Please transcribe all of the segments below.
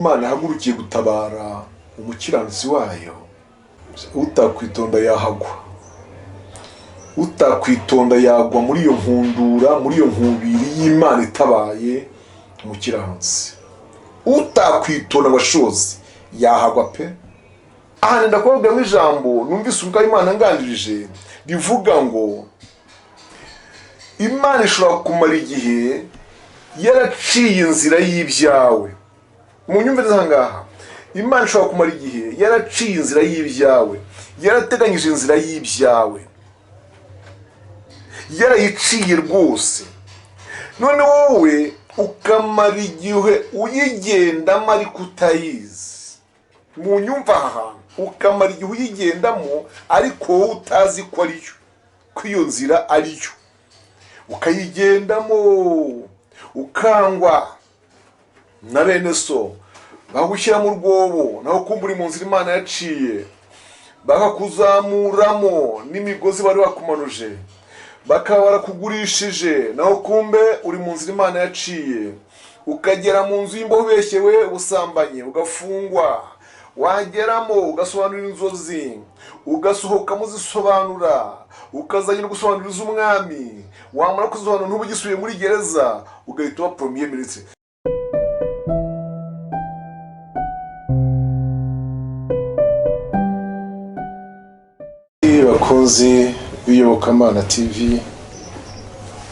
Imana hagurukiye gutabara umukiranutsi wayo, utakwitonda yahagwa, utakwitonda yagwa muri iyo nkundura, muri iyo nkubiri y'Imana itabaye umukiranutsi. Utakwitonda abashozi yahagwa pe. Aha ndakubwira mu ijambo numvise ubwa Imana ngandirije bivuga ngo Imana ishobora kumara igihe yaraciye inzira y'ibyawe. Mu nyumvire zangaha, Imana ishobora kumara igihe yaraciye inzira y'ibyawe, yarateganyije inzira y'ibyawe, yarayiciye rwose. None wowe ukamara igihe uyigendamo ariko utayizi. Mu nyumva aha, ukamara igihe uyigendamo ariko wowe utazi ko ariyo, ko iyo nzira ariyo, ukayigendamo ukangwa na bene so, bagushyira mu rwobo naho kumva uri mu nzira Imana yaciye, bakakuzamuramo n'imigozi bari bakumanuje, bakaba barakugurishije naho kumbe uri mu nzira Imana yaciye, ukagera mu nzu y'imbohe ubeshyewe ubusambanye ugafungwa, wageramo ugasobanurira inzozi, ugasohokamo uzisobanura, ukazajya no gusobanuririza umwami, wamara kuzisobanura ntuba ugisubiye muri gereza, ugahita uba premier ministre. Bakunzi b'Iyobokamana TV,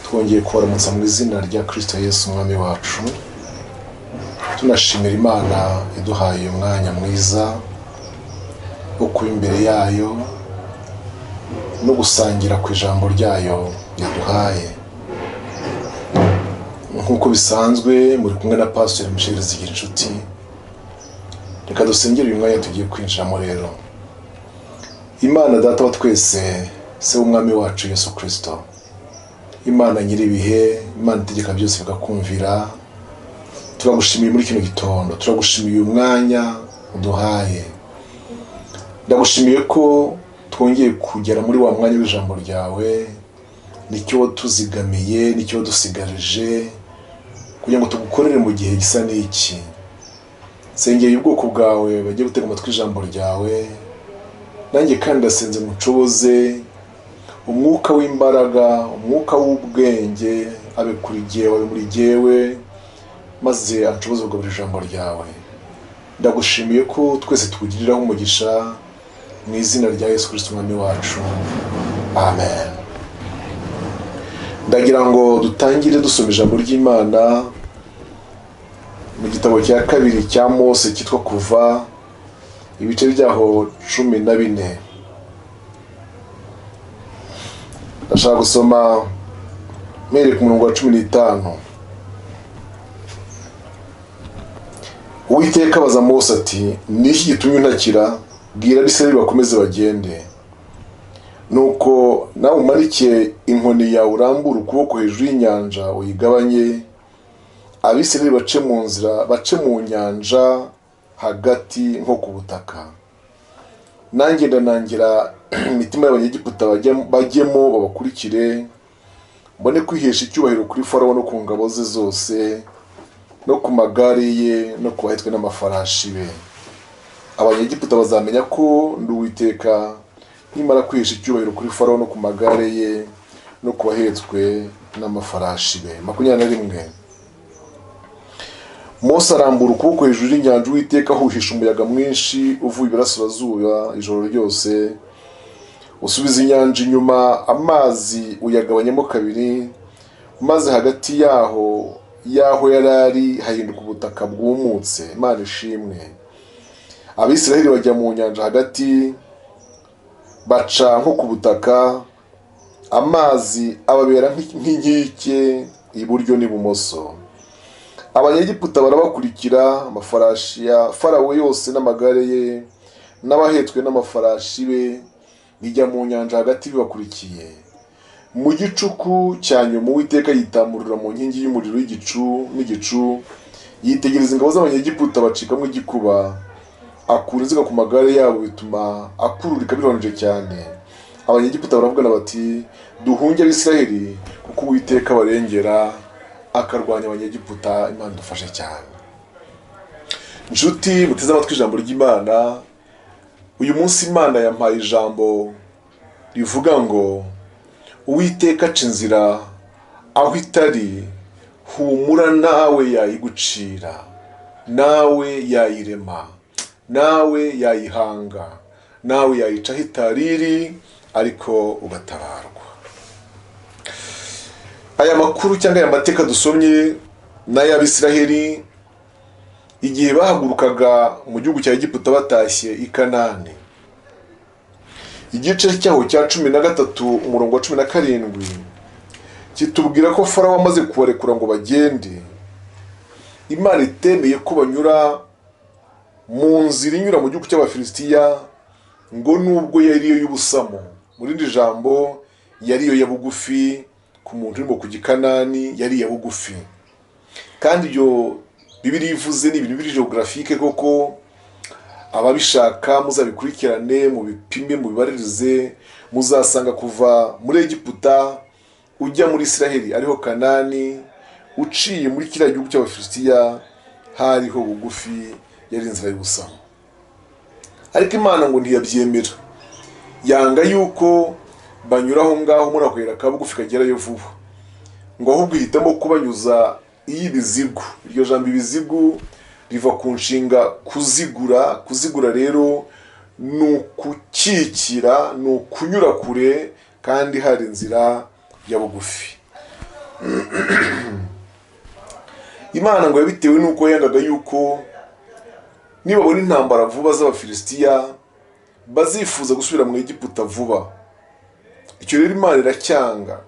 twongeye kubaramutsa mu izina rya Kristo Yesu umwami wacu, tunashimira Imana iduhaye umwanya mwiza wo kuba imbere yayo no gusangira ku ijambo ryayo yaduhaye. Nk'uko bisanzwe muri kumwe na Pastor Michel Zigirinshuti, reka dusengere uyu mwanya tugiye kwinjiramo rero. Imana Data wa twese, se w'umwami wacu Yesu Kristo, Imana nyiribihe, Imana itegeka byose bikakumvira, turagushimiye muri kino gitondo, turagushimiye uyu mwanya uduhaye. Ndagushimiye ko twongeye kugera muri wa mwanya w'ijambo ryawe, nicyo tuzigamiye, nicyo dusigarije kugira ngo tugukorere mu gihe gisa n'iki. Sengeye ubwoko bwawe bagiye gutega amatwi ijambo ryawe, nanjye kandi ndasenze mucoboze umwuka w'imbaraga, umwuka w'ubwenge abe kuri jyewe, abe muri jyewe, maze anshoboze kugaburira ijambo ryawe. Ndagushimiye ko twese tugiriraho umugisha mu izina rya Yesu Kristo umwami wacu, amen. Ndagira ngo dutangire dusoma ijambo ry'Imana mu gitabo cya kabiri cya Mose cyitwa Kuva, ibice byaho 14. Ndashaka gusoma mere ku murongo wa 15. Uwiteka abaza Mose ati, ni iki gitumye untakira? Bwira Abisirayeli bakomeze bagende. Nuko nawe umanike inkoni yawe, urambure ukuboko hejuru y'inyanja uyigabanye, Abisirayeli bace mu nzira, bace mu nyanja hagati nko ku butaka. Nanjye ndanangira imitima y'Abanyegiputa bajyemo babakurikire, mbone kwihesha icyubahiro kuri Farawo no ku ngabo ze zose, no ku magare ye, no ku bahetswe n'amafarashi be. Abanyegiputa bazamenya ko ndi Uwiteka nimara kwihesha icyubahiro kuri Farawo no ku magare ye, no ku bahetswe n'amafarashi be. 21. Mose arambura ukuboko hejuru y'inyanja, Uwiteka ahuhisha umuyaga mwinshi uvuye iburasirazuba ijoro ryose, usubiza inyanja inyuma, amazi uyagabanyamo kabiri, maze hagati yaho yarari hahinduka ubutaka bwumutse. Imana ishimwe. Abisirayeli bajya mu nyanja hagati, baca nko ku butaka, amazi ababera nk'inkike iburyo n'ibumoso. Abanyegiputa barabakurikira, amafarashi ya Farawo yose n'amagare ye n'abahetswe n'amafarashi be bijya mu nyanja hagati bibakurikiye. Mu gicuku cya nyuma Uwiteka yitamurira mu nkingi y'umuriro y'igicu n'igicu, yitegereza ingabo z'Abanyegiputa bacikamo igikuba, akura inziga ku magare yabo, bituma akururika bironje cyane. Abanyegiputa baravugana bati, duhunge Abisirayeli kuko Uwiteka barengera akarwanya Abanyegiputa. Imana dufashe cyane. Nshuti muteze amatwi ijambo ry'Imana, uyu munsi Imana yampaye ijambo rivuga ngo Uwiteka aca inzira aho itari, humura nawe yayigucira, nawe yayirema, nawe yayihanga, nawe yayica aho itariri, ariko ugatabarwa. Aya makuru cyangwa aya mateka dusomye n'ay'Abisiraheli igihe bahagurukaga mu gihugu cya Egiputa batashye i Kanani. Igice cyaho cya 13 umurongo wa 17 kitubwira ko Farawo amaze kubarekura ngo bagende, Imana itemeye ko banyura mu nzira inyura mu gihugu cy'Abafilisitiya, ngo nubwo yari yo y'ubusamo, muri rindi jambo yari yo ya bugufi, ku muntu urimo kujya i Kanani yari ya bugufi. Kandi iyo Bibiliya ivuze ni ibintu biri geographique, koko ababishaka muzabikurikirane, mu bipime, mu bibaririze, muzasanga kuva muri Egiputa ujya muri Isiraheli ariho Kanani, uciye muri kiriya gihugu cy'Abafilisitiya hariho bugufi, yari inzira y'ubusamo. Ariko Imana ngo ntiyabyemera, yanga yuko banyura aho ngaho muri ako kayira ka bugufi kagerayo vuba, ngo ahubwo ihitamo kubanyuza iy'ibizigu. Iryo jambo ibizigu riva ku nshinga kuzigura. Kuzigura rero ni ukukikira, ni ukunyura kure, kandi hari inzira ya bugufi. Imana ngo yabitewe nuko yangaga yuko nibabona intambara vuba z'Abafilisitiya bazifuza gusubira mu Egiputa vuba. Icyo rero Imana iracyanga,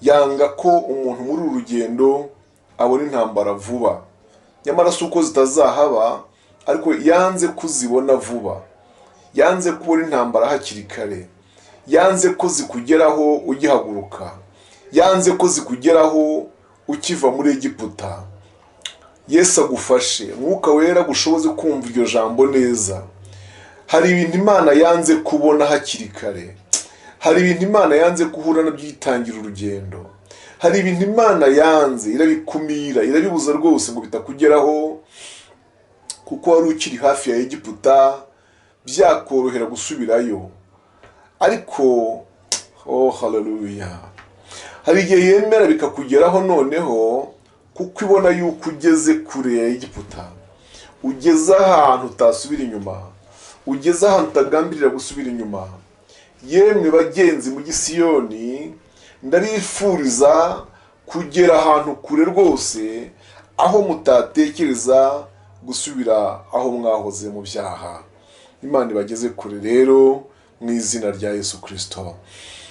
yanga ko umuntu muri uru rugendo abona intambara vuba. Nyamara si uko zitazahaba, ariko yanze kuzibona vuba, yanze kubona intambara hakiri kare, yanze ko zikugeraho ugihaguruka, yanze ko zikugeraho ukiva muri Egiputa. Yesu agufashe, Mwuka Wera gushoboze kumva iryo jambo neza. Hari ibintu Imana yanze kubona hakiri kare, hari ibintu Imana yanze guhura nabyo yitangira urugendo, hari ibintu Imana yanze, irabikumira, irabibuza rwose ngo bitakugeraho, kuko wari ukiri hafi ya Egiputa byakorohera gusubirayo. Ariko haleluya, hari igihe yemera bikakugeraho noneho, kuko ibona yuko ugeze kure ya Egiputa, ugeze ahantu utasubira inyuma, ugeze ahantu utagambirira gusubira inyuma. Yemwe bagenzi mu Gisiyoni, ndabifuriza kugera ahantu kure rwose, aho mutatekereza gusubira aho mwahoze mu byaha. Imana ibageze kure rero mu izina rya Yesu Kristo.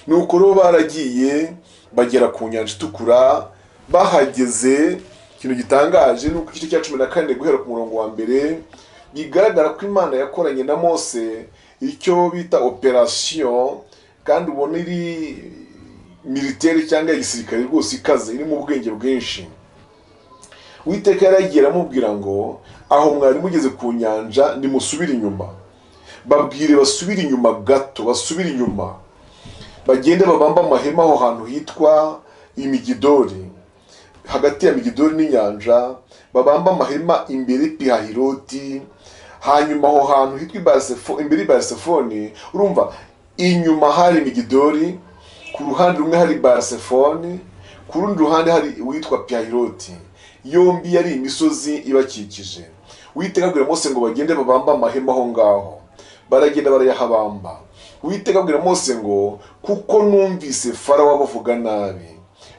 Nuko rero baragiye bagera ku nyanja itukura. Bahageze, ikintu gitangaje nuko igice cya 14 guhera ku murongo wa mbere bigaragara ko Imana yakoranye na Mose icyo bita operation, kandi ubona iri militaire cyangwa igisirikare rwose ikaze, iri mu bwenge bwinshi. Uwiteka yaragiye aramubwira ngo aho mwari mugeze ku nyanja nimusubire inyuma. Babwire basubire inyuma gato, basubire inyuma, bagende babamba amahema aho hantu hitwa Imigidori, hagati ya Migidori n'inyanja, babamba amahema imbere Pihahiroti. Hanyuma aho hantu hitwa imbere Barisefoni, urumva inyuma hari Migidori, ku ruhande rumwe hari Barisefoni, ku rundi ruhande hari uwitwa Pihahiroti. Yombi yari imisozi ibakikije. Uwiteka abwira Mose ngo bagende babamba amahema aho ngaho. Baragenda barayahabamba. Uwiteka abwira Mose ngo kuko numvise Farawo abavuga nabi,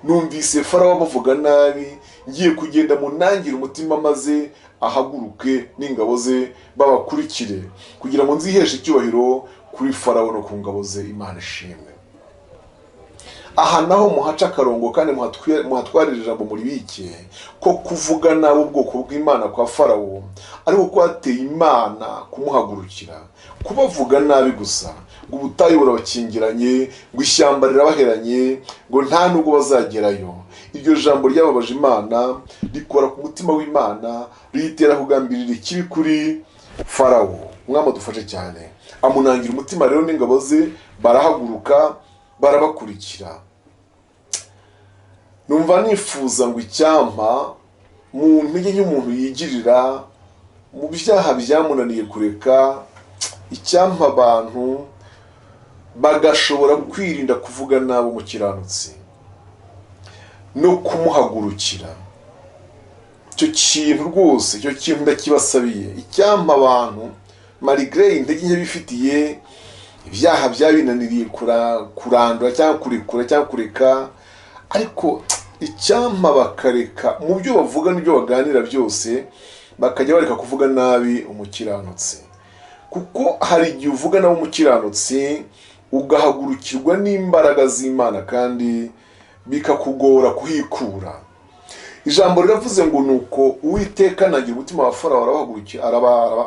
numvise Farawo abavuga nabi, ngiye kugenda munangira umutima maze ahaguruke n'ingabo ze babakurikire, kugira ngo nziheshe icyubahiro kuri Farawo no ku ngabo ze. Imana ishimwe. Aha naho muhaca akarongo kandi muhatwarira ijambo muribike ko kuvuga nabi ubwoko bw'Imana kwa Farawo ariko kwateye Imana kumuhagurukira, kubavuga nabi gusa, ngo ubutayu burabakingiranye, ngo ishyamba rirabaheranye, ngo nta nubwo bazagerayo. Iryo jambo ryababaje Imana, rikora ku mutima w'Imana, riyitera kugambirira ikibi kuri Farawo. Umwami adufashe cyane, amunangira umutima rero n'ingabo ze barahaguruka barabakurikira. Numva nifuza ngo icyampa mu ntege y'umuntu yigirira mu byaha byamunaniye kureka, icyampa abantu bagashobora kwirinda kuvuga nabi umukiranutsi no kumuhagurukira. Icyo kintu rwose, icyo kintu ndakibasabiye. Icyampa abantu malgré intege nke bifitiye, ibyaha byabinaniriye kurandura cyangwa kurekura cyangwa kureka, ariko icyampa bakareka mu byo bavuga n'ibyo baganira byose, bakajya bareka kuvuga nabi umukiranutsi. Kuko hari igihe uvuga nabi umukiranutsi ugahagurukirwa n'imbaraga z'Imana kandi bikakugora kuhikura. Ijambo riravuze ngo nuko Uwiteka anangira umutima wa Farawo,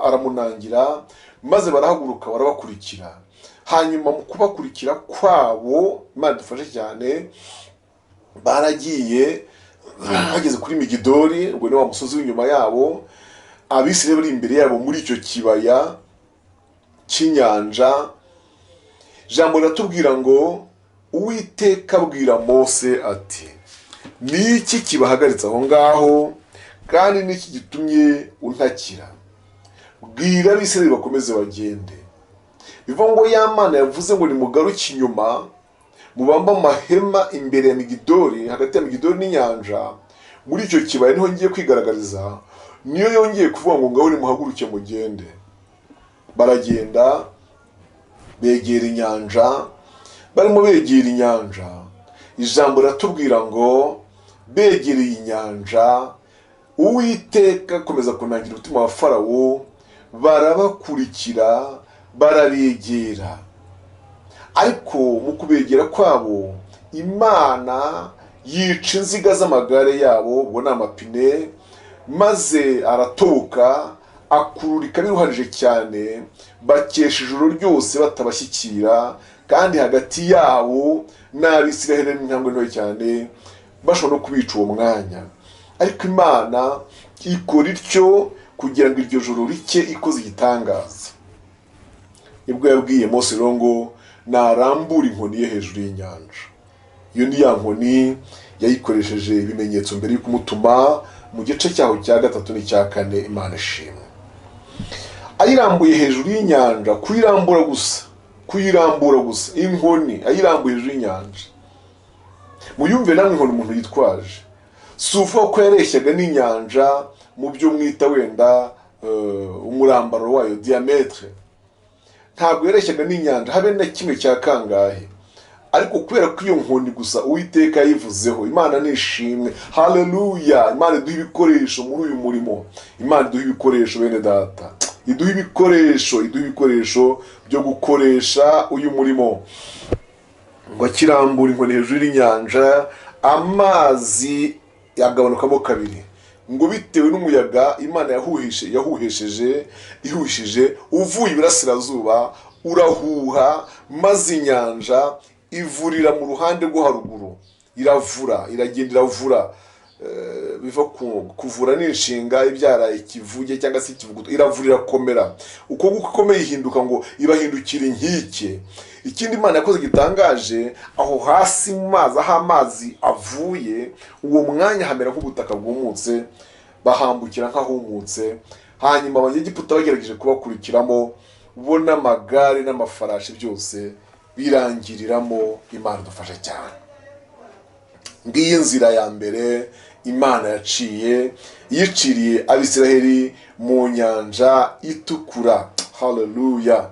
aramunangira, maze barahaguruka barabakurikira. Hanyuma mu kubakurikira kwabo, Imana idufashe cyane, baragiye bageze kuri Migidoli, ubwo ni wa musozi w'inyuma yabo. Abisirayeli bari imbere yabo muri icyo kibaya cy'inyanja. Ijambo riratubwira ngo Uwiteka abwira Mose ati, ni iki kibahagaritse aho ngaho, kandi ni iki gitumye untakira? Bwira Abisirayeli bakomeze bagende. Bivuga ngo ya Mana yavuze ngo nimugaruke inyuma, mubamba amahema imbere ya Migidoli, hagati ya Migidoli n'inyanja, muri icyo kibaya niho ngiye kwigaragariza. Niyo yongeye kuvuga ngo ngaho nimuhaguruke mugende. Baragenda begera inyanja. Barimo begera inyanja, ijambo riratubwira ngo begereye inyanja, Uwiteka akomeza kunangira umutima wa Farawo, barabakurikira, barabegera. Ariko mu kubegera kwabo, Imana yica inziga z'amagare yabo, ubwo ni amapine, maze aratoboka, akururika biruhanije cyane, bakesha ijoro ryose batabashyikira, kandi hagati yabo n'Abisirayeli n'intambwe ntoya cyane, bashobora no kubica uwo mwanya. Ariko Imana ikora ityo kugira ngo iryo joro rike ikoze igitangaza. Nibwo yabwiye Mose rero ngo narambura inkoni ye hejuru y'inyanja. Iyo ni ya nkoni yayikoresheje ibimenyetso mbere yo kumutuma mu gice cyaho cya 3 n'icya 4. Imana ishimwe. Ayirambuye hejuru y'inyanja, kuyirambura gusa, inkoni ayirambuye hejuru y'inyanja. Muyumve namwe inkoni umuntu yitwaje, si uvuga ko yareshyaga n'inyanja mu byo mwita wenda umurambaro wayo, diametre. Ntabwo yareshyaga n'inyanja habe na kimwe cya kangahe, ariko kubera ko iyo nkoni gusa Uwiteka yayivuzeho. Imana nishimwe, haleluya. Imana iduha ibikoresho muri uyu murimo. Imana iduha ibikoresho, bene data, iduha ibikoresho byo gukoresha uyu murimo. Ngo akirambura inkoni hejuru y'inyanja, amazi yagabanukamo kabiri. Ngo bitewe n'umuyaga Imana ihuhishije uvuye iburasirazuba, urahuha, maze inyanja ivurira mu ruhande rwo haruguru. Iragenda iravura. Biva kuvura n'inshinga ibyara ikivuge cyangwa se ikivuguto. Iravura, irakomera. Uko gukomeye ihinduka ngo ibahindukira inkike. Ikindi Imana yakoze gitangaje, aho hasi mu mazi, aho amazi avuye, uwo mwanya hamera nk'ubutaka bwumutse, bahambukira nk'ahumutse. Hanyuma Abanyegiputa bagerageje kubakurikiramo, ubona amagare n'amafarashi byose birangiriramo. Imana idufasha cyane. Ngiyi nzira ya mbere Imana yaciye, yiciriye Abisirayeli mu nyanja itukura. Haleluya.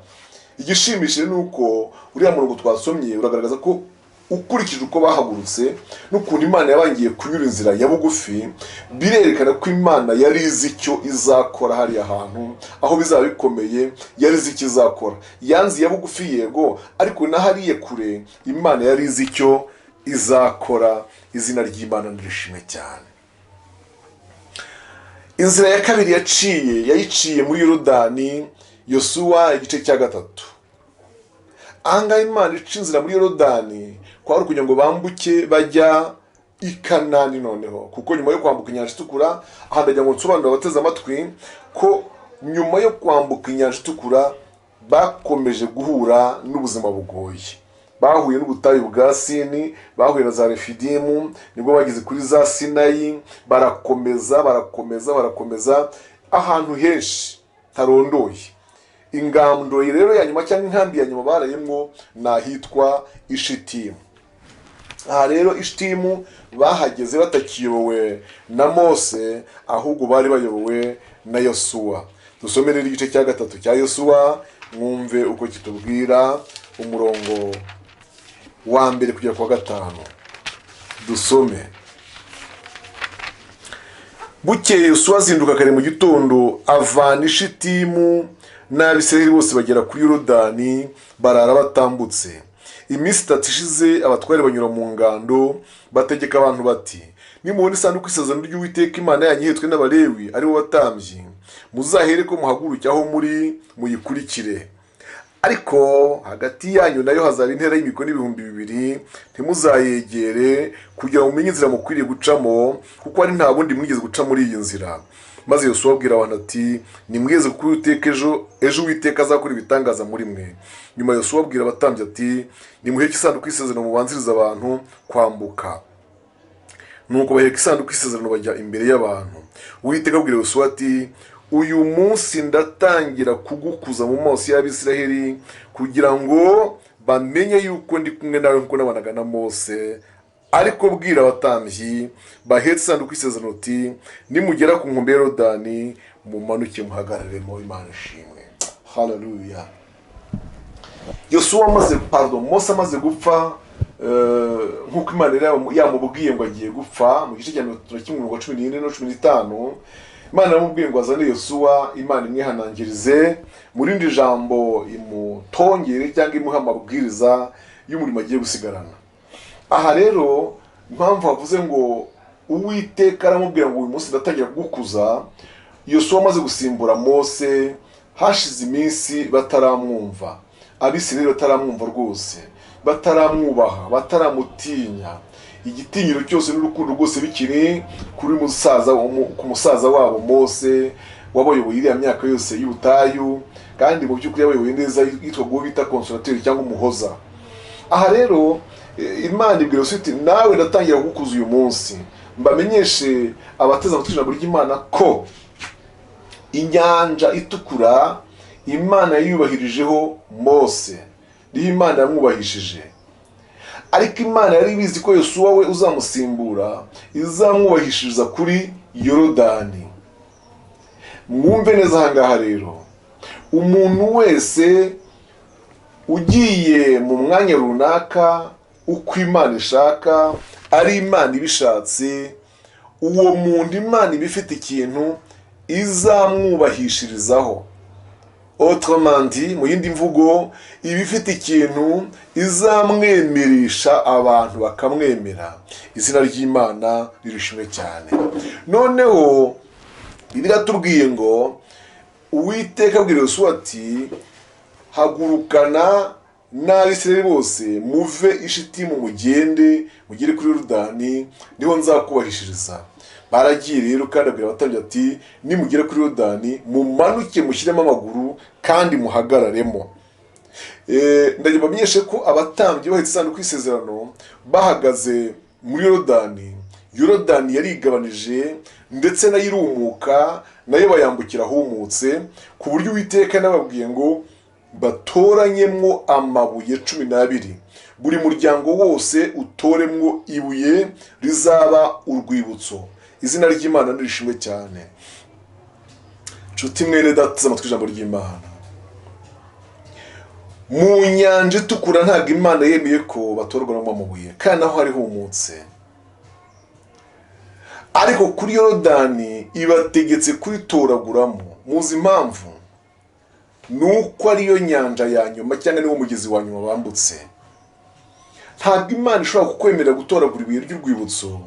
Igishimishije nuko uriya murongo twasomye uragaragaza ko ukurikije uko bahagurutse n'ukuntu Imana yabangiye kunyura inzira ya bugufi, birerekana ko Imana yari izi icyo izakora hariya hantu, aho bizaba bikomeye yari izi icyo izakora. Yanzi ya bugufi yego, ariko na hariye kure Imana yari izi icyo izakora. Izina ry'Imana nirishimwe cyane. Inzira ya kabiri yayiciye muri Yorodani, Yosuwa igice cya 3. Ahangaha Imana ica inzira muri Yorodani kwari kugira ngo bambuke bajya i Kanani noneho, kuko nyuma yo kwambuka inyanja itukura, aha ndagira ngo nsobanurire abateze amatwi ko nyuma yo kwambuka inyanja itukura bakomeje guhura n'ubuzima bugoye. Bahuye n'ubutayu bwa Sini, bahuye na za Refidimu, nibwo bageze kuri za Sinayi, barakomeza. ahantu henshi tarondoye. Ingando rero ya nyuma cyangwa inkambi ya nyuma barayemwo nahitwa Ishitimu. Aha rero Ishitimu bahageze batakiyobowe na Mose, ahubwo bari bayobowe na Yosuwa. Dusome rero igice cya 3 cya Yosuwa, mwumve uko kitubwira umurongo wa 1 kugera ku 5. Dusome. Bukeye Yosuwa azinduka kare mu gitondo avana Ishitimu, n'Abisirayeli bose bagera kuri Yorodani barara batambutse. Iminsi 3 ishize abatware banyura mu ngando bategeka abantu bati, nimubona isanduku y'isezerano ry'Uwiteka Imana yanyu ihetswe n'Abalewi ari bo batambyi, muzahere ko muhaguruke aho muri muyikurikire. Ariko hagati yanyu nayo hazaba intera y'imikono 2,000, ntimuzayegere kugira ngo mumenye inzira mukwiriye gucamo, kuko ari nta bundi mwigeze guca muri iyi nzira. Maze Yosuwa abwira abantu ati, nimweze kuko Uwiteka ejo Uwiteka azakora ibitangaza muri mwe. Nyuma Yosuwa abwira abatambyi ati, nimuheke isanduku y'isezerano mubanziriza abantu kwambuka. Nuko baheka isanduku y'isezerano bajya imbere y'abantu. Uwiteka abwira Yosuwa ati, uyu munsi ndatangira kugukuza mu maso y'Abisirayeli, kugira ngo bamenye yuko ndi kumwe nawe nkuko nabanaga na Mose. Ariko bwira abatambyi bahetse isanduku y'isezerano uti, nimugera ku nkombe ya Yorodani mumanuke muhagararemo. Imana ishimwe. Haleluya. Mose amaze gupfa, nkuko Imana yamubwiye ngo agiye gupfa, mu gice cya 14 no 15, Imana yamubwiye ngo azane Yosuwa, Imana imwihanangirize mu rindi jambo imutongere cyangwa imuha amabwiriza y'umurimo agiye gusigarana. Aha rero impamvu havuze ngo Uwiteka aramubwira ngo uyu munsi ndatangira kugukuza, Yosuwa amaze gusimbura Mose, hashize iminsi bataramwumva. Abisirayeli bataramwumva rwose, bataramwubaha, bataramutinya. Igitinyiro cyose n'urukundo rwose bikiri kuri ku musaza wabo Mose, wabayoboye iriya myaka yose y'ubutayu, kandi mu by'ukuri yabayoboye neza, yitwa ngo bita Consolateur cyangwa umuhoza. Aha rero Imana ibwira Yosuwa iti, nawe ndatangira kugukuza uyu munsi, mbamenyeshe abateze amatwi ijambo ry'Imana ko inyanja itukura Imana yiyubahirijeho Mose, niyo Imana yamwubahishije. Ariko Imana yari ibizi ko Yosuwa we uzamusimbura izamwubahishiriza kuri Yorodani. Mwumve neza ahangaha rero, umuntu wese ugiye mu mwanya runaka uko Imana ishaka, ari Imana ibishatse, uwo muntu Imana ibifite ikintu izamwubahishirizaho. Autrement dit, mu yindi mvugo, ibifite ikintu izamwemeresha abantu bakamwemera. Izina ry'Imana ririshimwe cyane. Noneho biratubwiye ngo Uwiteka abwira Yosuwa ati, hagurukana n'Abisirayeli bose muve Ishitimu mugende mugere kuri Yorodani, niho nzakubahishiriza. Baragiye rero, kandi abwira abatambyi ati, nimugera kuri Yorodani mumanuke mushyiremo amaguru kandi muhagararemo. Ndagira bamenyeshe ko abatambyi bahetse isanduku y'isezerano bahagaze muri Yorodani. Yorodani yarigabanije ndetse nayo irumuka, nayo bayambukira ahumutse, ku buryo Uwiteka nababwiye ngo batoranyemwo amabuye 12, buri muryango wose utoremwo ibuye rizaba urwibutso. Izina ry'Imana nirishimwe cyane. Nshuti mwene data amatwi ijambo ry'Imana, mu nyanja itukura ntabwo Imana yemeye ko batorwamo amabuye, kandi naho hari humutse. Ariko kuri Yorodani ibategetse kuritoraguramo. Muzi impamvu? Nuko ariyo nyanja ya nyuma cyangwa niwo mugezi wa nyuma bambutse. Ntabwo Imana ishobora kukwemerera gutoragura ibuye ry'urwibutso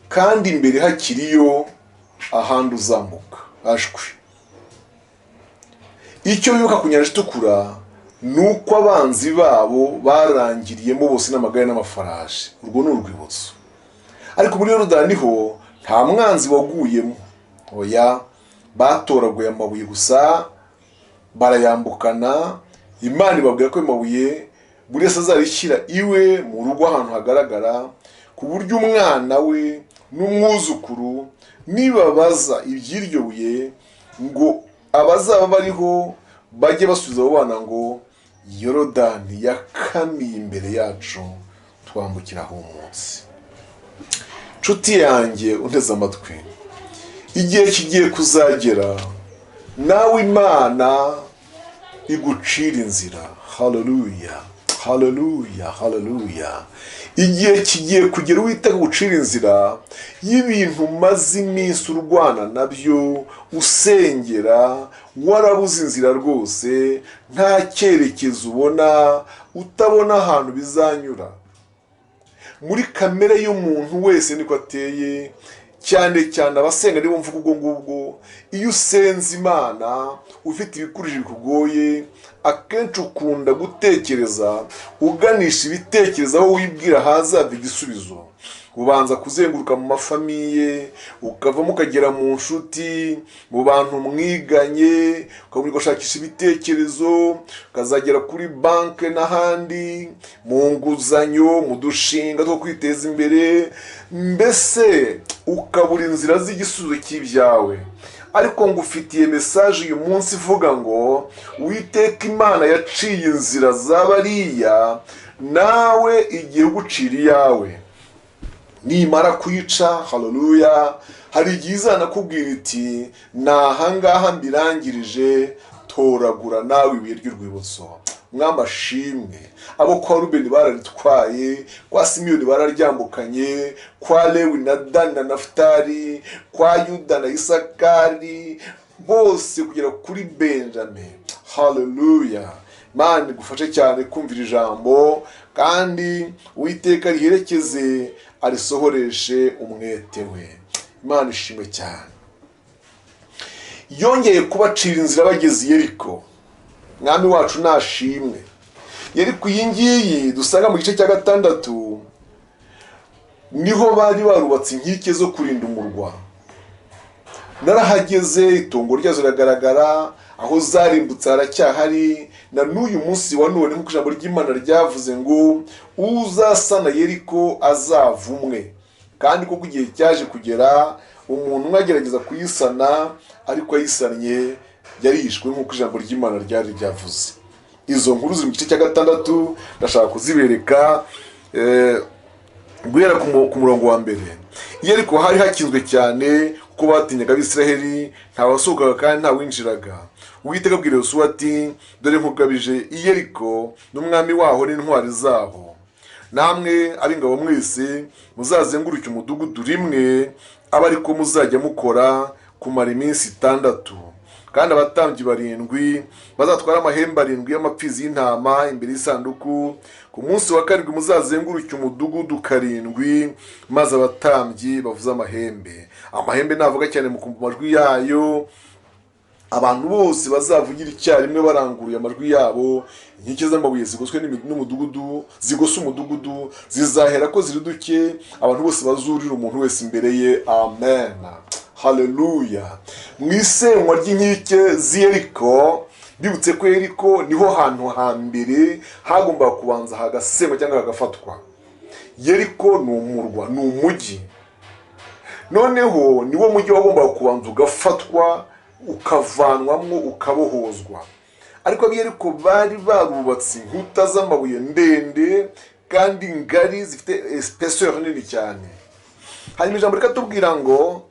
kandi imbere hakiriyo ahandi uzamuka. Ashwi. Icyo bibuka ku nyanja itukura nuko abanzi babo barangiriyemo bose n'amagare n'amafarashi. Urwo ni urwibutso. Ariko muri Yorodani ho nta mwanzi waguyemo. Oya, batoraguye amabuye gusa barayambukana. Imana ibabwira ko amabuye buri wese azarishyira iwe mu rugo ahantu hagaragara, ku buryo umwana we n'umwuzukuru nibabaza iby'iryo buye ngo abazaba bariho bajye basubiza abo bana ngo Yorodani yakamiye imbere yacu twambukiraho umunsi. Nshuti yanjye unteze amatwi, igihe kigiye kuzagera nawe Imana igucira inzira. Haleluya, haleluya, haleluya. Igihe kigiye kugera Uwiteka gucira inzira y'ibintu umaze iminsi urwana nabyo, usengera, warabuze inzira rwose, nta cyerekezo ubona, utabona ahantu bizanyura. Muri kamere y'umuntu wese niko ateye, cyane cyane abasenga nibo mvuga ubwo ngubwo. Iyo usenze Imana ufite ibikurije bikugoye, akenshi ukunda gutekereza uganisha ibitekerezo aho wibwira hazava igisubizo. Ubanza kuzenguruka mu mafamiye, ukavamo ukagera mu nshuti, mu bantu mwiganye, ukabona gushakisha ibitekerezo, ukazagera kuri banke n'ahandi, mu nguzanyo, mu dushinga two kwiteza imbere, mbese ukabura inzira z'igisubizo cy'ibyawe. Ariko ngufitiye message uyu munsi ivuga ngo Uwiteka Imana yaciye inzira z'abariya, nawe igiye gucira iyawe. Nimara kuyica, haleluya, hari igihe izanakubwira iti nahangaha mbirangirije, toragura nawe ibuye ry'urwibutso. Mwami ashimwe, abo kwa Rubeni bararitwaye, kwa Simiyoni bararyambukanye, kwa Lewi na Dani na Nafutali, kwa Yuda na Isakari, bose kugera kuri Benjamin. Haleluya. Imana igufashe cyane kumvira ijambo, kandi Uwiteka riherekeze arisohoreshe umwete we. Imana ishimwe cyane. Yongeye kubacira inzira bageze i Yeriko. Mwami wacu nashimwe. Yeriko iyi ngiyi dusanga mu gice cya 6 niho bari barubatse inkike zo kurinda umurwa. Narahageze, itongo ryazo riragaragara, aho zarimbutse haracyahari, na n'uyu munsi wa none nk'uko ijambo ry'Imana ryavuze ngo uzasana Yeriko azavumwe. Kandi kuko igihe cyaje kugera, umuntu umwe agerageza kuyisana, ariko ayisannye yarishwe nk'uko ijambo ry'Imana ryari ryavuze. Izo nkuru ziri mu gice cya 6, ndashaka kuzibereka guhera ku murongo wa mbere. Yeriko hari hakinzwe cyane kuko batinyaga Abisiraheli, nta wasohokaga kandi nta winjiraga. Uwiteka abwira Yosuwa ati dore nkugabije i Yeriko n'umwami waho n'intwari zabo. Namwe ab'ingabo mwese muzazenguruke umudugudu rimwe, aba ariko muzajya mukora kumara iminsi 6. Kandi abatambyi 7 bazatwara amahembe 7 y'amapfizi y'intama imbere y'isanduku. Ku munsi wa 7 muzazenguruke umudugudu 7, maze abatambyi bavuza amahembe. Amahembe navuga cyane mu kumva amajwi yayo, abantu bose bazavugira icyarimwe baranguruye amajwi yabo. Inkike z'amabuye zigoswe n'umudugudu, zigose umudugudu, zizahera ko ziriduke, abantu bose bazurira umuntu wese imbere ye. Amen. Haleluya. Mwisenywa ry'inkike z'Yeriko, bibutse ko Yeriko niho hantu hambere hagomba kubanza hagasenywa cyangwa hagafatwa. Yeriko ni umurwa, ni umujyi. Noneho niwo mujyi wagomba kubanza ugafatwa, ukavanwamwo, ukabohozwa. Ariko ab'Yeriko bari barubatse inkuta z'amabuye ndende kandi ngari zifite espesseur nini cyane. Hanyuma ijambo rikatubwira ngo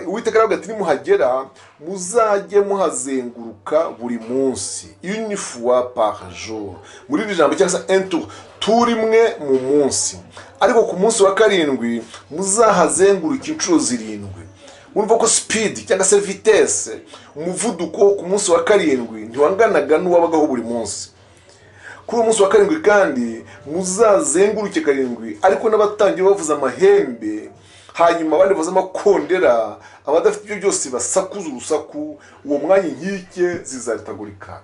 Uwiteka aravuga ati nimuhagera muzajye muhazenguruka buri munsi, une fois par jour. Muri iri jambo cyangwa se un tour, turimwe mu munsi. Ariko ku munsi wa 7 muzahazenguruka inshuro 7. Urumva ko speed cyangwa se vitesse, umuvuduko ku munsi wa 7 ntiwanganaga n'uwabagaho buri munsi. Kuri umunsi wa 7 kandi muzazenguruke 7, ariko n'abatangiye bavuza amahembe, hanyuma abandi bavuza amakondera, abadafite ibyo byose basakuza urusaku. Uwo mwanya inkike zizaritagurika.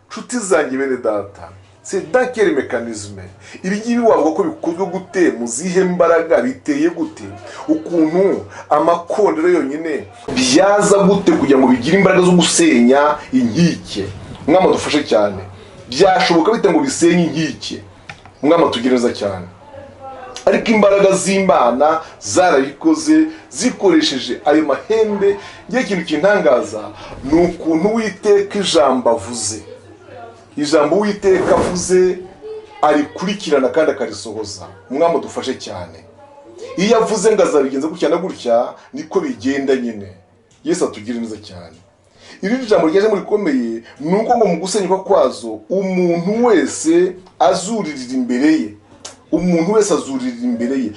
Nshuti zanjye bene data, c'est dans quel mécanisme? Ibi ngibi wavuga ko bikozwe gute? Muzihe mbaraga? Biteye gute? Ukuntu amakondera yonyine byaza gute kugira ngo bigire imbaraga zo gusenya inkike? Mwama dufashe cyane. Byashoboka bite ngo bisenye inkike? Mwama tugereza cyane. ariko imbaraga z'Imana zarabikoze zikoresheje ayo mahembe. Ngiye ikintu kintangaza ni ukuntu Uwiteka ijambo avuze, ijambo Uwiteka avuze arikurikirana kandi akarisohoza. Umwami dufashe cyane, iyo avuze ngo azabigenza gutya na gutya niko bigenda nyine. Yesu atugire neza cyane. Iri jambo ryaje muri komeye nuko ngo mu gusenyuka kwazo umuntu wese azuririra imbere ye, umuntu wese azuririra imbere ye.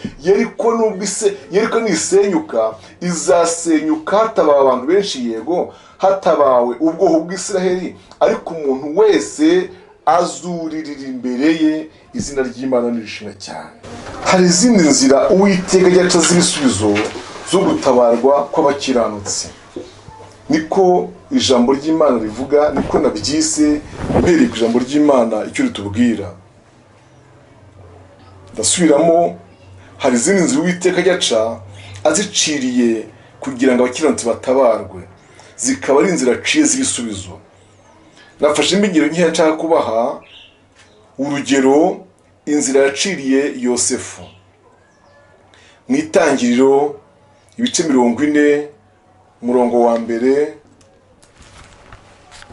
Yeriko nisenyuka izasenyuka hatabawe abantu benshi, yego hatabawe ubwoko bw'Isiraheli, ariko umuntu wese azuririra imbere ye. Izina ry'Imana nirishimwe cyane. Hari izindi nzira Uwiteka yaca z'ibisubizo zo gutabarwa kw'abakiranutsi. Niko ijambo ry'Imana rivuga, niko nabyise mpereye ku ijambo ry'Imana icyo ritubwira. Ndasubiramo, hari izindi nzira Uwiteka yaca aziciriye kugira ngo abakiranutsi batabarwe, zikaba ari inzira aciye z'ibisubizo. Nafashe imbingiro nkeya nshaka kubaha. Urugero, inzira yaciriye Yosefu mu Itangiriro ibice 40 umurongo wa mbere.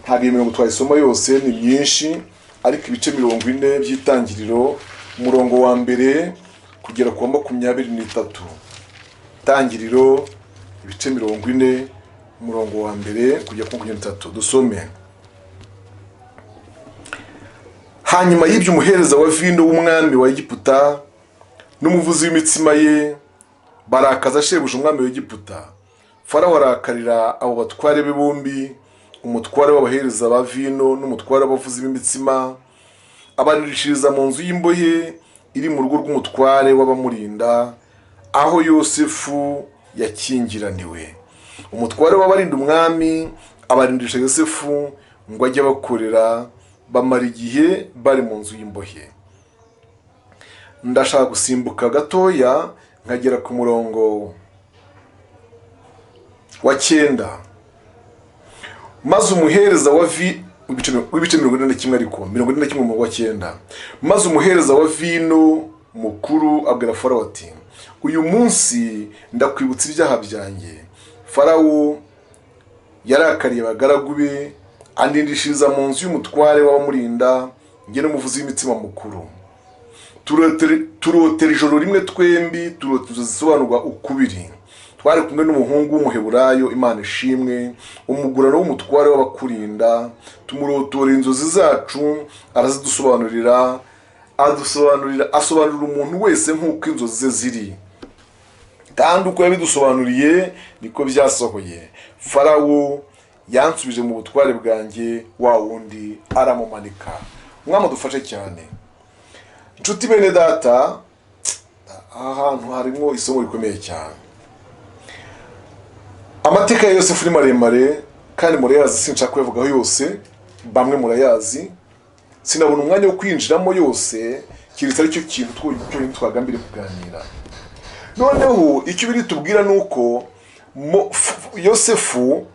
Ntabwo imirongo twayisoma yose, ni myinshi, ariko ibice 40 by'Itangiriro umurongo wa mbere kugera ku 23. Itangiriro ibice 40 umurongo wa mbere kugera ku 23. Dusome. Hanyuma y'ibyo umuhereza wa vino w'umwami wa Egiputa n'umuvuzi w'imitsima ye barakaza shebuja umwami wa Egiputa. Farawo arakarira abo batware be bombi, umutware w'abahereza ba vino n'umutware w'abavuzi b'imitsima, abanirishiriza mu nzu y'imbohe iri mu rugo rw'umutware w'abamurinda, aho Yosefu yakingiraniwe. Umutware w'abarinda umwami abarindisha Yosefu ngo ajye bakorera, bamara igihe bari mu nzu y'imbohe. Ndashaka gusimbuka gatoya nkagera ku murongo wa 9. Maze umuhereza wa w'ibice 41 ariko 41 umurongo wa 9. Maze umuhereza wa vino mukuru abwira Farawo ati, uyu munsi ndakwibutsa ibyaha byanjye. Farawo yarakariye abagaragu be, andindishiriza mu nzu y'umutware w'abamurinda, nge n'umuvuzi w'imitsima mukuru. Turotera ijoro rimwe twembi, turoteza zisobanurwa ukubiri. Twari kumwe n'umuhungu w'umuheburayo, Imana ishimwe, umugurano w'umutware w'abakurinda. Tumurotora inzozi zacu, arazidusobanurira, asobanurira umuntu wese nk'uko inzozi ze ziri, kandi uko yabidusobanuriye niko byasohoye. Farawo yansubije mu butware bwanjye, wa wundi aramumanika. Umwami dufashe cyane. Inshuti bene data, ahantu harimo isomo rikomeye cyane. Amateka ya Yosefu ni maremare kandi murayazi, sinshaka kuyavugaho yose, bamwe murayazi. Sinabona umwanya wo kwinjiramo yose, kiretse ari cyo kintu twagambiriye kuganira. Noneho icyo biri tubwira nuko Yosefu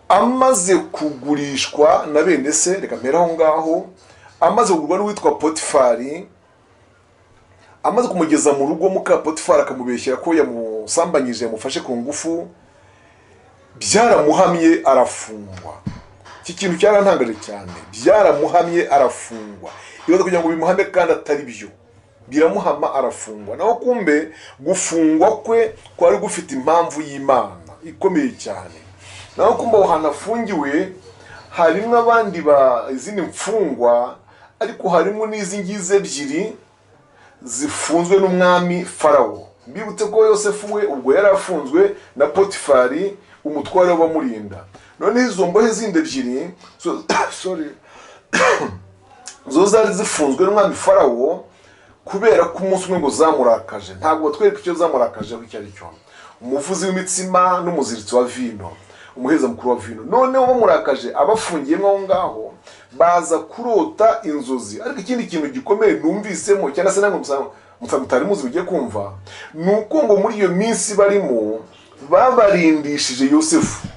amaze kugurishwa na bene se, reka mpera aho ngaho, amaze kugurwa n'uwitwa Potifari, amaze kumugeza mu rugo muka Potifari akamubeshyera ko yamusambanyije, yamufashe ku ngufu, byaramuhamye arafungwa. Iki kintu cyarantangaje cyane, byaramuhamye arafungwa. Ibaza kugira ngo bimuhame kandi atari byo, biramuhama arafungwa. Naho kumbe gufungwa kwe kwari gufite impamvu y'Imana ikomeye cyane. Naho kumbe aho hanafungiwe harimo abandi izindi mfungwa, ariko harimo n'izi ngize ebyiri zifunzwe n'umwami Farawo. Mbibutse ko Yosefu we ubwo yarafunzwe na Potifari, umutware w'abamurinda. None izo mbohe zindi ebyiri zo zari zifunzwe n'umwami Farawo kubera ko umunsi umwe ngo zamurakaje. Ntabwo batwereka icyo zamurakaje aho icyo ari cyo. Umuvuzi w'imitsima n'umuziritsi wa vino, umuhereza mukuru wa vino. Noneho bamurakaje, abafungiyemo aho ngaho baza kurota inzozi. Ariko ikindi kintu gikomeye numvisemo, cyane se namwe mutari muzi ugiye kumva, nuko ngo muri iyo minsi barimo babarindishije Yosefu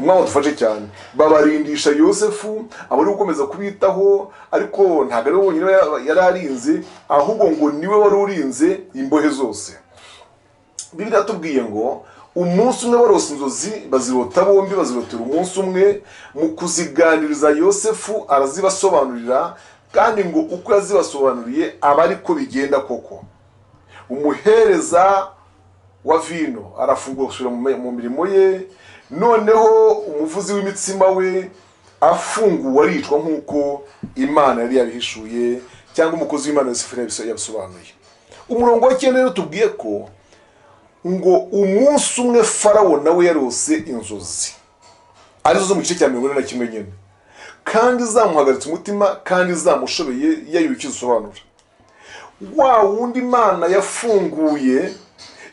umwami adufashe cyane. Babarindisha Yosefu, abari gukomeza kubitaho, ariko ntabwo ari we wenyine yari arinze, ahubwo ngo niwe wari urinze imbohe zose. Bibiliya yatubwiye ngo umunsi umwe barose inzozi, bazirota bombi, bazirotera umunsi umwe. Mu kuziganiriza Yosefu arazibasobanurira, kandi ngo uko yazibasobanuriye aba ariko bigenda koko. Umuhereza wa vino arafungura gusubira mu mirimo ye, noneho umuvuzi w'imitsima we afunguwe aricwa nk'uko Imana yari yabihishuye, cyangwa umukozi w'Imana Yosefu yabisobanuye. Umurongo wa 9 rero tubwiye ko ngo umunsi umwe Farawo nawe yarose inzozi, arizo zo mu gice cya 41 nyene, kandi zamuhagaritse umutima, kandi zamushobeye yayukiza usobanura. Wa wundi Imana yafunguye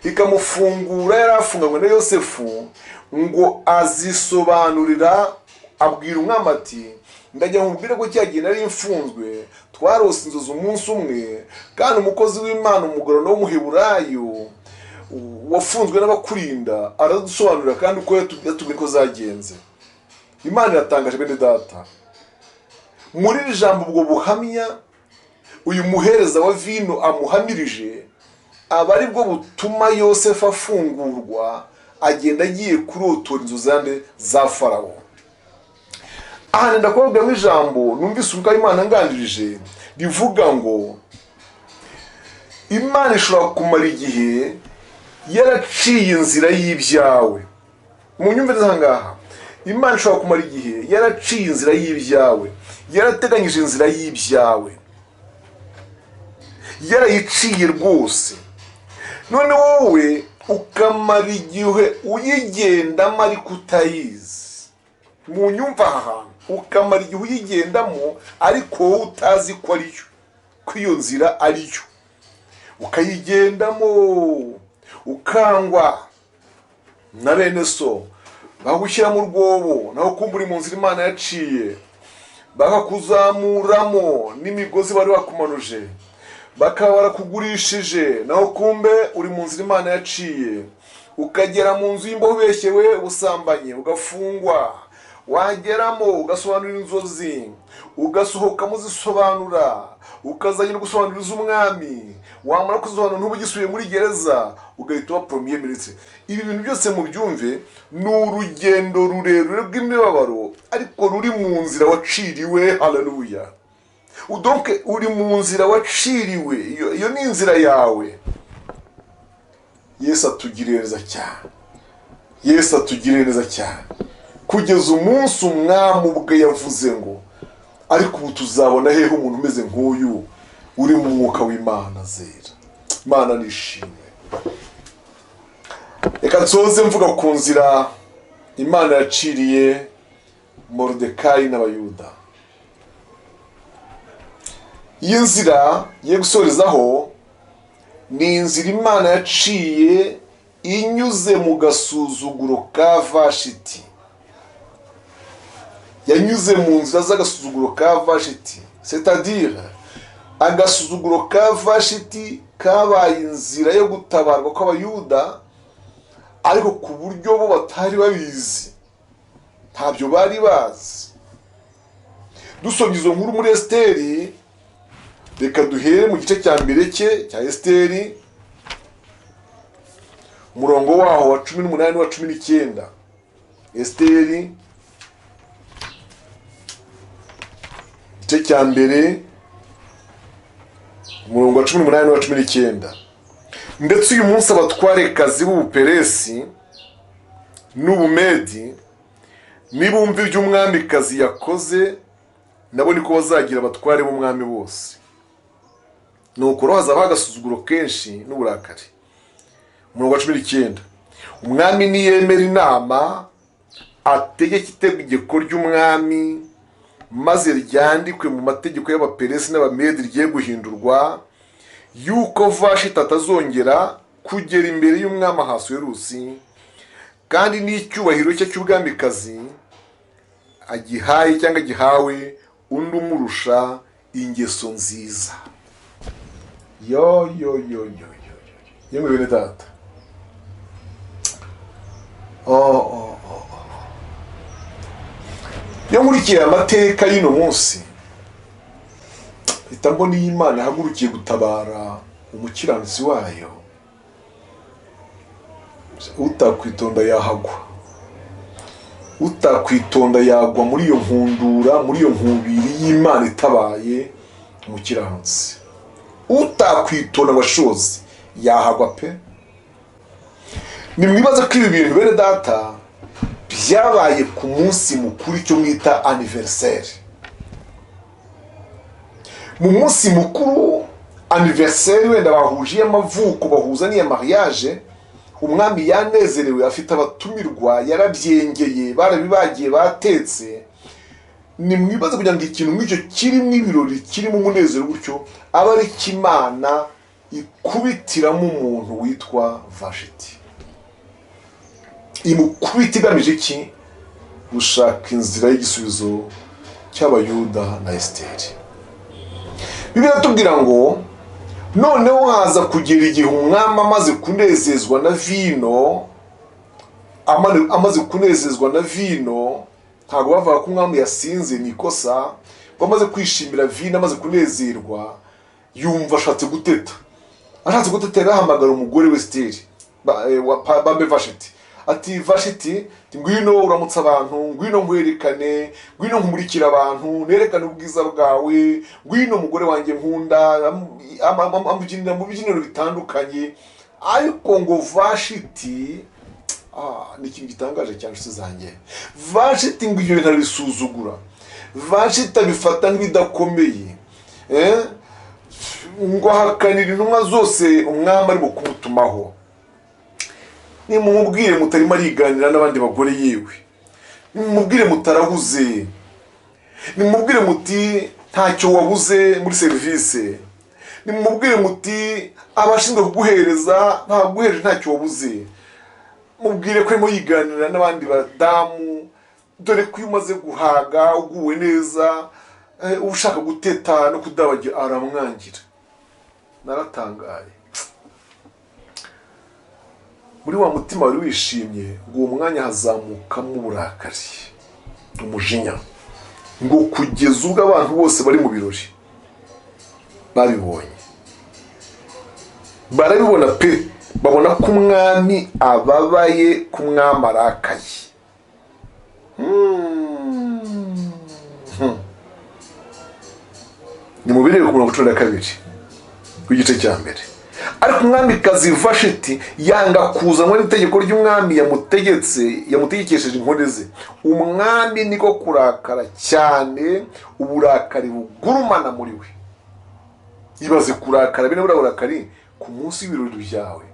ikamufungura yari afunganywe na Yosefu, ngo azisobanurira, abwira umwami ati ndajya nkubwire ko cyagiye nari mfunzwe, twarose inzozi umunsi umwe, kandi umukozi w'Imana umugorano w'umuheburayo wafunzwe n'abakurinda aradusobanurira, kandi uko yatubwiye ko zagenze. Imana iratangaje bene data. Muri iri jambo ubwo buhamya uyu muhereza wa vino amuhamirije, aba ari bwo butuma Yosefu afungurwa, agenda agiye kurotora inzozi za Farawo. Aha ndakubwira mu ijambo numvise uko Imana ngandirije rivuga ngo Imana ishobora kumara igihe yaraciye inzira y'ibyawe. Mu nyumvire zangaha, Imana ishobora kumara igihe yaraciye inzira y'ibyawe, yarateganyije inzira y'ibyawe, yarayiciye rwose. None wowe ukamara igihe uyigendamo ariko utayizi. Mu nyumva aha, ukamara igihe uyigendamo ariko wowe utazi ko ariyo, ko iyo nzira ariyo, ukayigendamo ukangwa na bene so, bagushyira mu rwobo naho kumva uri mu nzira Imana yaciye, bakakuzamuramo n'imigozi bari bakumanuje, bakaba barakugurishije naho kumbe uri mu nzira Imana yaciye, ukagera mu nzu y'imbohe ubeshyewe ubusambanye, ugafungwa, wageramo ugasobanurira inzozi, ugasohokamo uzisobanura, ukazajya no gusobanuririza umwami, wamara kuzisobanura ntubugisubiye muri gereza, ugahita uba premier ministre. Ibi bintu byose mu byumve ni urugendo rurerure rw'imibabaro, ariko ruri mu nzira waciriwe. Haleluya. Donc uri mu nzira waciriwe, iyo ni inzira yawe. Yesu atugirereza cyane, Yesu atugirereza cyane, kugeza umunsi umwami ubwe yavuze ngo ariko ubu tuzabona hehe umuntu umeze nk'uyu uri mu mwuka w'Imana zera. Imana nishimwe. Reka nsoze mvuga ku nzira Imana yaciriye Moridekayi n'Abayuda. Iyi nzira ye gusorezaho ni inzira Imana yaciye inyuze mu gasuzuguro ka Vashiti. Yanyuze mu nzira z'agasuzuguro ka Vashiti, c'est-à-dire agasuzuguro ka Vashiti kabaye inzira yo gutabarwa kw'Abayuda, ariko ku buryo bo batari babizi, ntabyo bari bazi. Dusomye izo nkuru muri Esiteri, reka duhere mu gice cya mbere cya Esiteri, umurongo waho wa 18 n'uwa 19. Esiteri igice cya mbere umurongo wa 18 n'uwa 19. Ndetse uyu munsi abatwarekazi b'Ubuperesi n'Ubumedi nibumva ibyo umwamikazi yakoze, nabo niko bazagira abatware b'umwami bose. Nuko roho hazabaho agasuzuguro kenshi n'uburakari. Umurongo wa 19. Umwami niyemera inama ategeka itegeko ry'umwami, maze ryandikwe mu mategeko y'Abaperesi n'Abamedi rigiye guhindurwa, yuko Vashiti atazongera kugera imbere y'umwami Ahasuwerusi, kandi n'icyubahiro cye cy'ubwamikazi agihaye cyangwa gihawe undi umurusha ingeso nziza. Yo yemwe bene data. iyo nkurikiye amateka y'ino munsi ita mbona iyi Imana ihagurukiye gutabara umukiranutsi wayo, utakwitonda yahagwa, utakwitonda yagwa muri iyo nkundura, muri iyo nkubiri y'Imana itabaye umukiranutsi. Utakwitonda abashozi yahagwa pe. Nimwibaza ko ibi bintu bene data byabaye ku munsi mukuru icyo mwita anniversaire. Mu munsi mukuru anniversaire wenda bahuje amavuko, bahuza n'iya mariage, umwami yanezerewe, afite abatumirwa, yarabyengeye, barabibagiye, batetse. Nimwibaza kugira ngo ikintu nk'icyo kirimo ibirori, kirimo umunezero gutyo, aba ari Imana ikubitiramo umuntu witwa Vashiti. Imukubita igamije iki? Gushaka inzira y'igisubizo cy'Abayuda na Esiteri. Bibiliya iratubwira ngo noneho haza kugera igihe umwami amaze kunezezwa na vino, ntabwo bavuga ko umwami yasinze, ni ikosa. Bamaze kwishimira vino, amaze kunezerwa, yumva ashatse guteta. Ashatse guteta yarahamagara umugore we Esiteri, bambe Vashiti. Ati Vashiti, ngwino uramutse abantu, ngwino nkwerekane, ngwino nkumurikira abantu, nerekane ubwiza bwawe, ngwino umugore wanjye nkunda, amubyinira mu bibyiniro bitandukanye. Ariko ngo Vashiti, ni ikintu gitangaje cyane nshuti zanjye. Vashiti ngo ibyo bintu arabisuzugura, Vashiti abifata nk'ibidakomeye, ngo ahakanira intumwa zose umwami arimo kumutumaho. Nimumubwire mutarimo ariganira n'abandi bagore yewe, nimumubwire mutarahuze, nimumubwire muti ntacyo wabuze muri serivisi, nimumubwire muti abashinzwe kuguhereza ntaguhereje ntacyo wabuze. Mubwire ko arimo yiganira n'abandi badamu, dore ko iyo umaze guhaga, uguwe neza, ushaka guteta no kudabagira aramwangira. Naratangaye. Muri wa mutima wari wishimye, ngo uwo mwanya hazamukamo uburakari, umujinya, ngo kugeza ubwo abantu bose bari mu birori babibonye, barabibona pe, babona ko umwami ababaye, ko umwami arakaye. Ni mu birere ku murongo 12 w'igice cya mbere. Ariko umwamikazi Vashiti yanga kuzanwa n'itegeko ry'umwami yamutegekesheje inkone ze. Umwami niko kurakara cyane, uburakari bugurumana muri we. Ibaze kurakara bene burakari ku munsi w'ibirori byawe,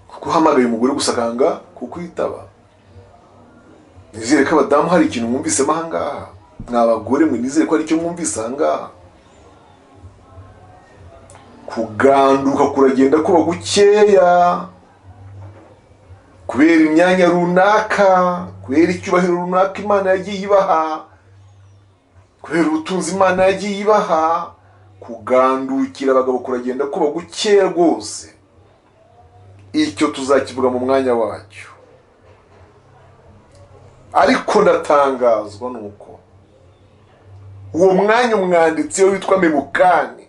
kuko hamagaye umugore gusakanga kukwitaba. Nizere ko abadamu hari ikintu mwumvise mahanga, mwabagore mwe nizere ko ari cyo mwumvise ahangaha. Kuganduka kuragenda kuba gukeya kubera imyanya runaka, kubera icyubahiro runaka Imana yagiye ibaha, kubera ubutunzi Imana yagiye ibaha. Kugandukira abagabo kuragenda kuba gukeya rwose. Icyo tuzakivuga mu mwanya wacyo. Ariko ndatangazwa nuko uwo mwanya umwanditsi witwa Memukani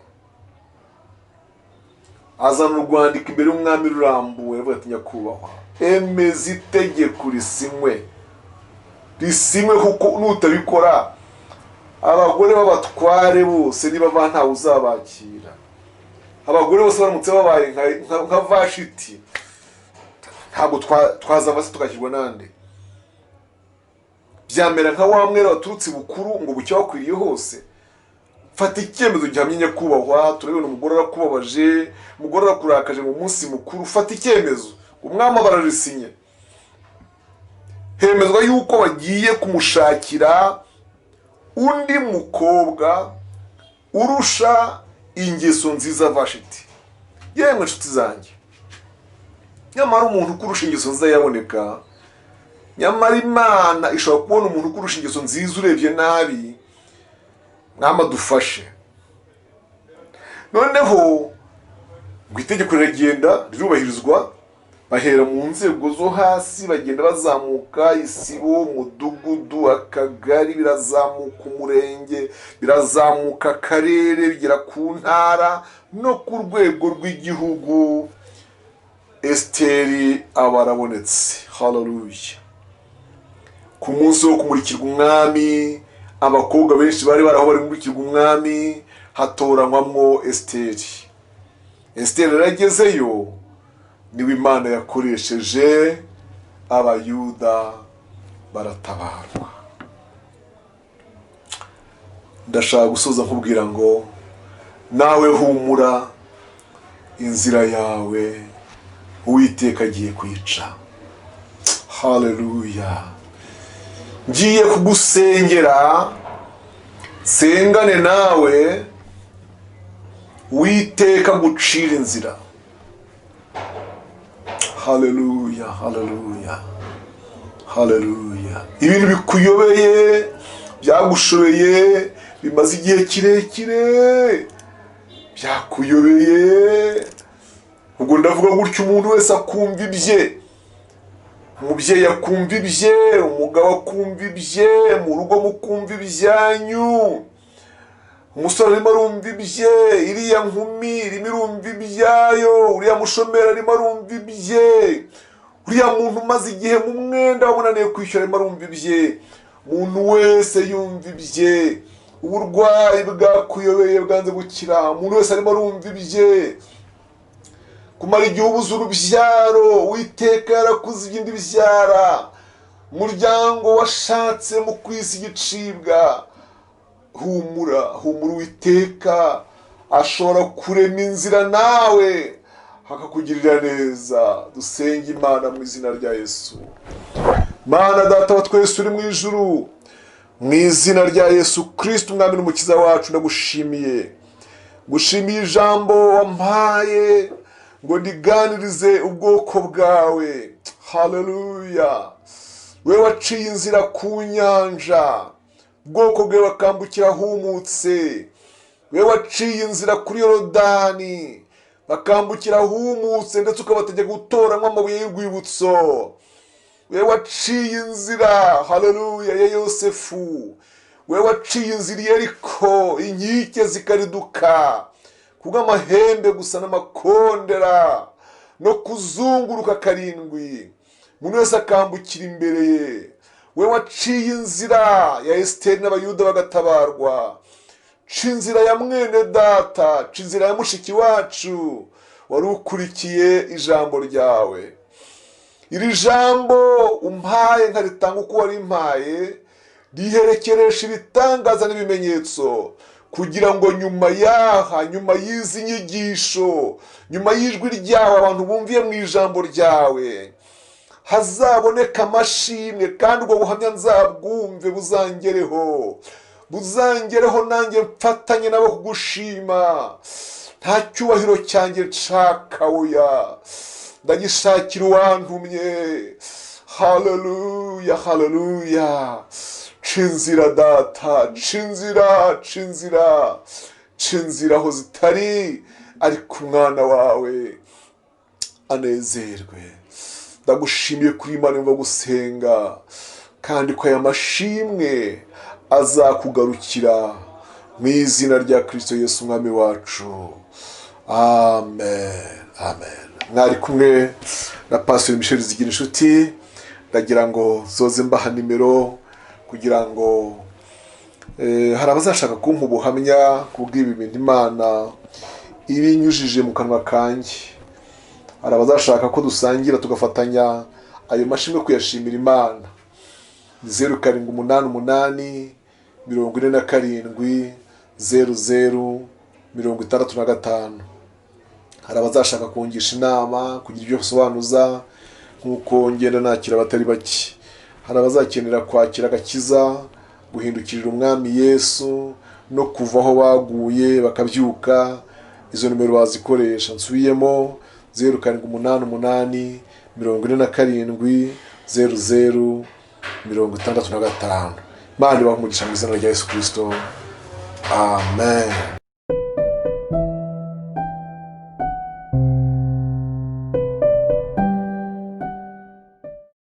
azana urwandiko imbere y'umwami rurambuwe, avuga ati nyakubahwa, emeza itegeko risinywe, kuko nutabikora abagore b'abatware bose nibava ntawe uzabakira. Abagore bose baramutse babaye nka Vashiti, ntabwo twazava se tukashyirwa nande. Byamera nka wa mwera waturutse bukuru ngo bucya wakwiriye hose. Fata icyemezo gihamye nyakubahwa, turabona umugore arakubabaje, umugore arakurakaje mu munsi mukuru, fata icyemezo. Umwami bararisinye, hemezwa yuko bagiye kumushakira undi mukobwa urusha ingeso nziza Vashiti. Yemwe nshuti zanjye, nyamara umuntu ukurusha ingeso nziza yaboneka. Nyamara Imana ishobora kubona umuntu ukurusha ingeso nziza urebye nabi. Mwama dufashe. Noneho ngo itegeko riragenda rirubahirizwa, bahera mu nzego zo hasi bagenda bazamuka isibo, umudugudu, akagari, birazamuka umurenge, birazamuka akarere, bigera ku ntara no ku rwego rw'igihugu. Esiteri aba arabonetse. Haleluya. Ku munsi wo kumurikirwa umwami, abakobwa benshi bari baraho bari kumurikirwa umwami, hatoranywamo Esiteri. Esiteri yaragezeyo, niwe Imana yakoresheje, abayuda baratabarwa. Ndashaka gusoza nkubwira ngo nawe humura, inzira yawe Uwiteka agiye kwica. Haleluya. Ngiye kugusengera, sengane nawe, Uwiteka gucira inzira. Haleluya, haleluya, haleluya. Ibintu bikuyobeye, byagushobeye, bimaze igihe kirekire, byakuyobeye. Ubwo ndavuga gutyo umuntu wese akumva ibye. Umubyeyi akumva ibye, umugabo akumva ibye, mu rugo mukumva ibyanyu. Umusore arimo arumva ibye, iriya nkumi irimo irumva ibyayo, uriya mushomeri arimo arumva ibye, uriya muntu umaze igihe mu mwenda wamunaniye kwishyura arimo arumva ibye. Umuntu wese yumva ibye. Uburwayi bwakuyobeye bwanze gukira, umuntu wese arimo arumva ibye. Kumara igihe ubuze urubyaro, Uwiteka yarakuze ibindi bibyara. Umuryango washatse mu kwisi igicibwa. Humura, humura, Uwiteka ashobora kurema inzira nawe akakugirira neza. Dusenge Imana mu izina rya Yesu. Mana Data wa twese uri mu ijuru, mu izina rya Yesu Kristo umwami n'umukiza wacu, ndagushimiye. Gushimiye ijambo wampaye ngo ndiganirize ubwoko bwawe. Haleluya. We waciye inzira ku nyanja, ubwoko bwawe bakambukira humutse. We waciye inzira kuri Yorodani, bakambukira humutse, ndetse ukabategeka gutoramo amabuye y'urwibutso. We waciye inzira, haleluya, ya Yosefu. We waciye inzira Yeriko, inkike zikariduka kubw'amahembe gusa n'amakondera no kuzunguruka karindwi, umuntu wese akambukira imbere ye. We waciye inzira ya Esiteri n'abayuda bagatabarwa. Ca inzira ya mwene data, ca inzira ya mushiki wacu wari ukurikiye ijambo ryawe. Iri jambo umpaye nkaritanga uko wari impaye, riherekeresha ibitangaza n'ibimenyetso, kugira ngo nyuma yaha, nyuma y'izi nyigisho, nyuma y'ijwi ryawe abantu bumviye mu ijambo ryawe, hazaboneka amashimwe, kandi ubwo buhamya nzabwumve buzangereho nanjye mfatanye nabo kugushima. Nta cyubahiro cyanjye nshaka, oya, ndagishakira uwantumye. Haleluya, haleluya. Cinzira Data, cinzira aho zitari, ariko umwana wawe anezerwe. Ndagushimiye kuri Imana yumva gusenga, kandi ko aya mashimwe azakugarukira mu izina rya Kristo Yesu umwami wacu. Amen, amen. Mwari kumwe na Pastor Michel Zigirinshuti. Ndagira ngo zoze mbaha nimero kugira ngo hari abazashaka kumpa ubuhamya kubw'ibi bintu Imana ibinyujije mu kanwa kanjye. Hari abazashaka ko dusangira tugafatanya ayo mashimwe kuyashimira Imana. 0788 47 00 Hari abazashaka kungisha inama, kugira ibyo basobanuza, nkuko ngenda nakira abatari bake. Hari abazakenera kwakira agakiza, guhindukirira umwami Yesu no kuva aho baguye bakabyuka. Izo nimero bazikoresha. Nsubiyemo 0788 47 00 65. Imana ibahe umugisha mu izina rya Yesu Kristo. Amen.